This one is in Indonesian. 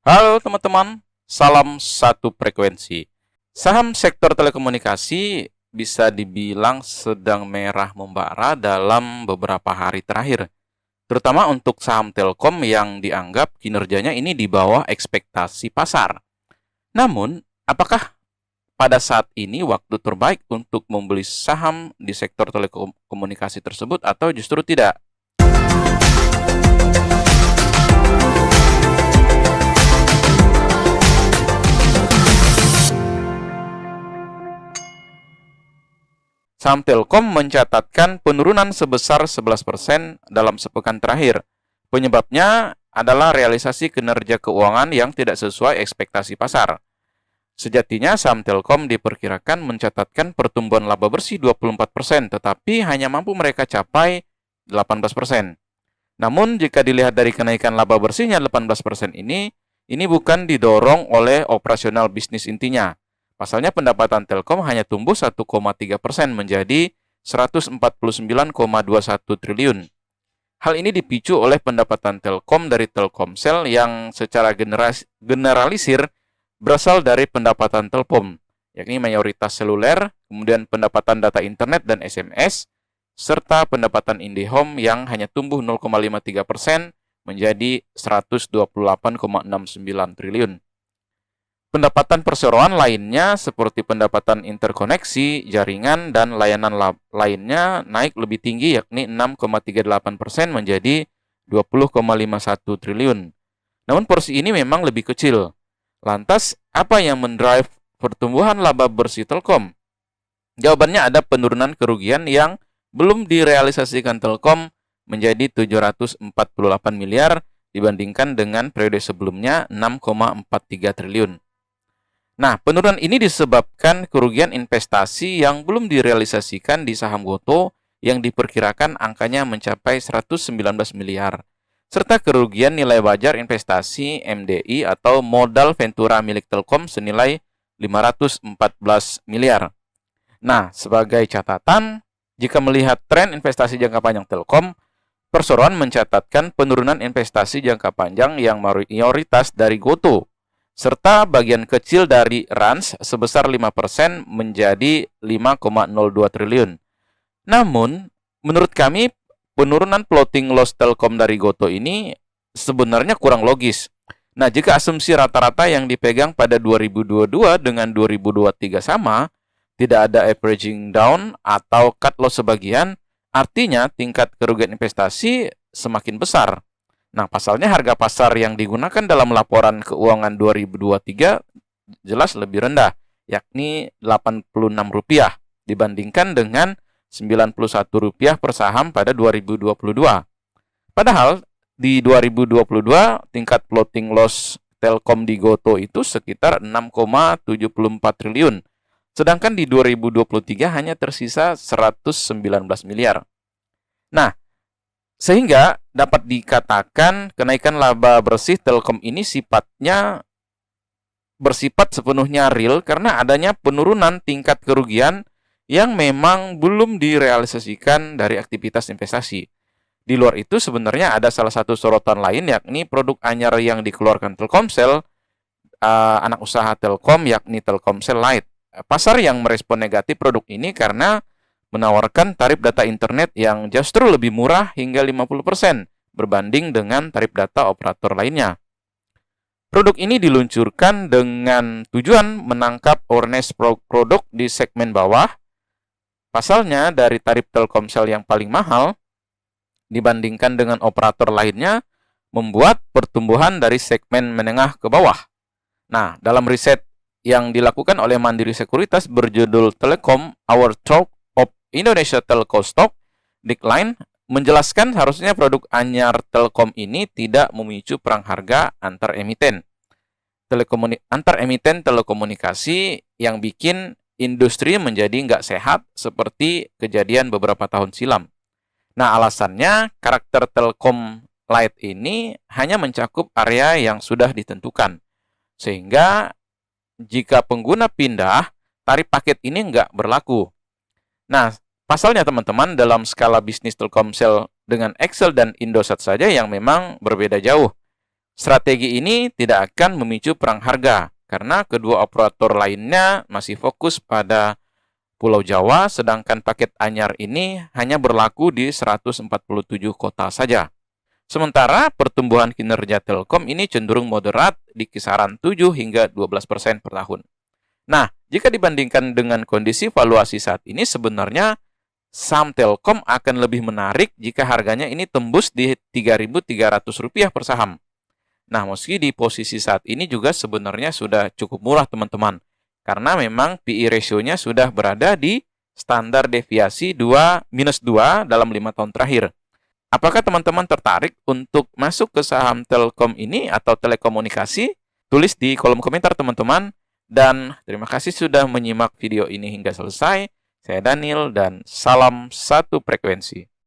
Halo teman-teman, salam satu frekuensi. Saham sektor telekomunikasi bisa dibilang sedang merah membara dalam beberapa hari terakhir, terutama untuk saham Telkom yang dianggap kinerjanya ini di bawah ekspektasi pasar. Namun, apakah pada saat ini waktu terbaik untuk membeli saham di sektor telekomunikasi tersebut atau justru tidak? Saham Telkom mencatatkan penurunan sebesar 11% dalam sepekan terakhir. Penyebabnya adalah realisasi kinerja keuangan yang tidak sesuai ekspektasi pasar. Sejatinya saham Telkom diperkirakan mencatatkan pertumbuhan laba bersih 24%, tetapi hanya mampu mereka capai 18%. Namun jika dilihat dari kenaikan laba bersihnya 18% ini bukan didorong oleh operasional bisnis intinya. Pasalnya pendapatan Telkom hanya tumbuh 1,3% menjadi 149,21 triliun. Hal ini dipicu oleh pendapatan Telkom dari Telkomsel yang secara generalisir berasal dari pendapatan Telkom, yakni mayoritas seluler, kemudian pendapatan data internet dan SMS, serta pendapatan IndiHome yang hanya tumbuh 0,53% menjadi 128,69 triliun. Pendapatan perseroan lainnya seperti pendapatan interkoneksi, jaringan, dan layanan lainnya naik lebih tinggi yakni 6,38% menjadi 20,51 triliun. Namun porsi ini memang lebih kecil. Lantas, apa yang mendrive pertumbuhan laba bersih Telkom? Jawabannya ada penurunan kerugian yang belum direalisasikan Telkom menjadi 748 miliar dibandingkan dengan periode sebelumnya 6,43 triliun. Nah, penurunan ini disebabkan kerugian investasi yang belum direalisasikan di saham Goto yang diperkirakan angkanya mencapai 119 miliar, serta kerugian nilai wajar investasi MDI atau modal ventura milik Telkom senilai 514 miliar. Nah, sebagai catatan, jika melihat tren investasi jangka panjang Telkom, perseroan mencatatkan penurunan investasi jangka panjang yang mayoritas dari Goto, serta bagian kecil dari Rans sebesar 5% menjadi 5,02 triliun. Namun, menurut kami, penurunan floating loss Telkom dari Goto ini sebenarnya kurang logis. Nah, jika asumsi rata-rata yang dipegang pada 2022 dengan 2023 sama, tidak ada averaging down atau cut loss sebagian, artinya tingkat kerugian investasi semakin besar. Nah, pasalnya harga pasar yang digunakan dalam laporan keuangan 2023 jelas lebih rendah, yakni Rp86 dibandingkan dengan Rp91 per saham pada 2022. Padahal di 2022 tingkat floating loss Telkom di Goto itu sekitar 6,74 triliun. Sedangkan di 2023 hanya tersisa 119 miliar. Nah, sehingga dapat dikatakan kenaikan laba bersih Telkom ini bersifat sepenuhnya real karena adanya penurunan tingkat kerugian yang memang belum direalisasikan dari aktivitas investasi. Di luar itu sebenarnya ada salah satu sorotan lain yakni produk anyar yang dikeluarkan Telkomsel, anak usaha Telkom yakni Telkomsel Lite. Pasar yang merespon negatif produk ini karena menawarkan tarif data internet yang justru lebih murah hingga 50% berbanding dengan tarif data operator lainnya. Produk ini diluncurkan dengan tujuan menangkap awareness produk di segmen bawah. Pasalnya dari tarif Telkomsel yang paling mahal dibandingkan dengan operator lainnya membuat pertumbuhan dari segmen menengah ke bawah. Nah, dalam riset yang dilakukan oleh Mandiri Sekuritas berjudul Telekom Our Talk of Indonesia Telco Stock Decline menjelaskan harusnya produk anyar Telkom ini tidak memicu perang harga antar emiten telekomunikasi yang bikin industri menjadi nggak sehat seperti kejadian beberapa tahun silam. Nah, alasannya karakter Telkom Lite ini hanya mencakup area yang sudah ditentukan. Sehingga jika pengguna pindah, tarif paket ini nggak berlaku. Nah, pasalnya teman-teman dalam skala bisnis Telkomsel dengan Excel dan Indosat saja yang memang berbeda jauh. Strategi ini tidak akan memicu perang harga karena kedua operator lainnya masih fokus pada Pulau Jawa, sedangkan paket Anyar ini hanya berlaku di 147 kota saja. Sementara pertumbuhan kinerja Telkom ini cenderung moderat di kisaran 7 hingga 12% per tahun. Nah, jika dibandingkan dengan kondisi valuasi saat ini, sebenarnya saham Telkom akan lebih menarik jika harganya ini tembus di Rp3.300 per saham. Nah, meski di posisi saat ini juga sebenarnya sudah cukup murah, teman-teman. Karena memang PE ratio-nya sudah berada di standar deviasi 2 dalam 5 tahun terakhir. Apakah teman-teman tertarik untuk masuk ke saham Telkom ini atau telekomunikasi? Tulis di kolom komentar, teman-teman. Dan terima kasih sudah menyimak video ini hingga selesai. Saya Daniel dan salam satu frekuensi.